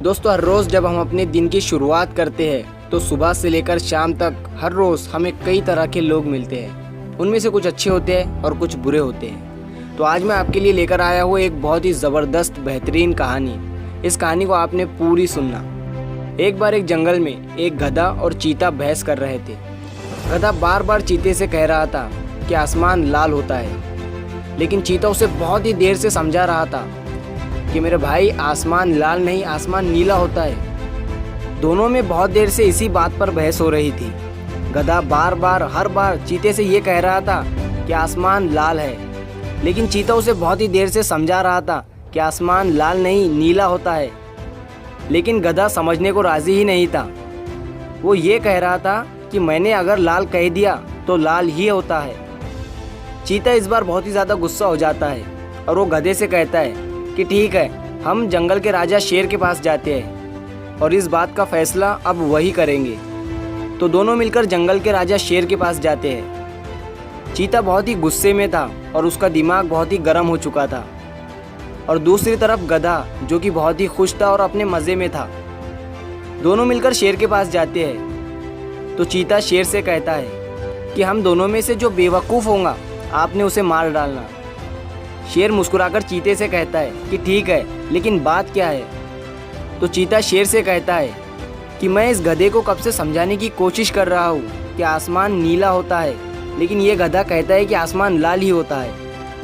दोस्तों, हर रोज़ जब हम अपने दिन की शुरुआत करते हैं तो सुबह से लेकर शाम तक हर रोज़ हमें कई तरह के लोग मिलते हैं। उनमें से कुछ अच्छे होते हैं और कुछ बुरे होते हैं। तो आज मैं आपके लिए लेकर आया हूँ एक बहुत ही ज़बरदस्त बेहतरीन कहानी। इस कहानी को आपने पूरी सुनना। एक बार एक जंगल में एक गधा और चीता बहस कर रहे थे। गधा बार बार चीते से कह रहा था कि आसमान लाल होता है, लेकिन चीता उसे बहुत ही देर से समझा रहा था कि मेरे भाई, आसमान लाल नहीं, आसमान नीला होता है। दोनों में बहुत देर से इसी बात पर बहस हो रही थी। गधा हर बार चीते से ये कह रहा था कि आसमान लाल है, लेकिन चीता उसे बहुत ही देर से समझा रहा था कि आसमान लाल नहीं, नीला होता है। लेकिन गधा समझने को राज़ी ही नहीं था। वो ये कह रहा था कि मैंने अगर लाल कह दिया तो लाल ही होता है। चीता इस बार बहुत ही ज़्यादा गुस्सा हो जाता है और वो गधे से कहता है कि ठीक है, हम जंगल के राजा शेर के पास जाते हैं और इस बात का फैसला अब वही करेंगे। तो दोनों मिलकर जंगल के राजा शेर के पास जाते हैं। चीता बहुत ही गुस्से में था और उसका दिमाग बहुत ही गर्म हो चुका था, और दूसरी तरफ गधा जो कि बहुत ही खुश था और अपने मज़े में था। दोनों मिलकर शेर के पास जाते हैं। तो चीता शेर से कहता है कि हम दोनों में से जो बेवकूफ़ होगा आपने उसे मार डालना। शेर मुस्कुराकर चीते से कहता है कि ठीक है, लेकिन बात क्या है? तो चीता शेर से कहता है कि मैं इस गधे को कब से समझाने की कोशिश कर रहा हूँ कि आसमान नीला होता है, लेकिन ये गधा कहता है कि आसमान लाल ही होता है,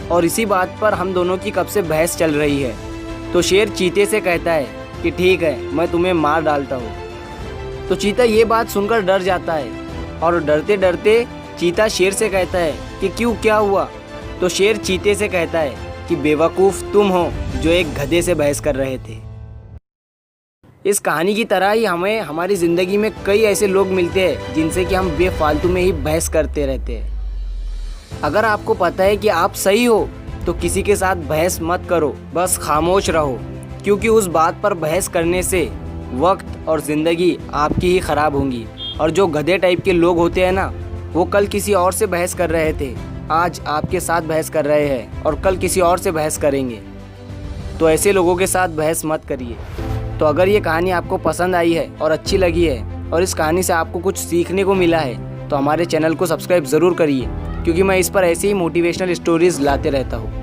और इसी बात पर हम दोनों की कब से बहस चल रही है। तो शेर चीते से कहता है कि ठीक है, मैं तुम्हें मार डालता हूँ। तो चीता ये बात सुनकर डर जाता है, और डरते डरते चीता शेर से कहता है कि क्यों, क्या हुआ? तो शेर चीते से कहता है कि बेवकूफ़ तुम हो जो एक गधे से बहस कर रहे थे। इस कहानी की तरह ही हमें हमारी ज़िंदगी में कई ऐसे लोग मिलते हैं जिनसे कि हम बेफालतू में ही बहस करते रहते हैं। अगर आपको पता है कि आप सही हो तो किसी के साथ बहस मत करो, बस खामोश रहो, क्योंकि उस बात पर बहस करने से वक्त और ज़िंदगी आपकी ही ख़राब होंगी। और जो गधे टाइप के लोग होते हैं ना, वो कल किसी और से बहस कर रहे थे, आज आपके साथ बहस कर रहे हैं और कल किसी और से बहस करेंगे। तो ऐसे लोगों के साथ बहस मत करिए। तो अगर ये कहानी आपको पसंद आई है और अच्छी लगी है और इस कहानी से आपको कुछ सीखने को मिला है तो हमारे चैनल को सब्सक्राइब ज़रूर करिए, क्योंकि मैं इस पर ऐसे ही मोटिवेशनल स्टोरीज़ लाते रहता हूँ।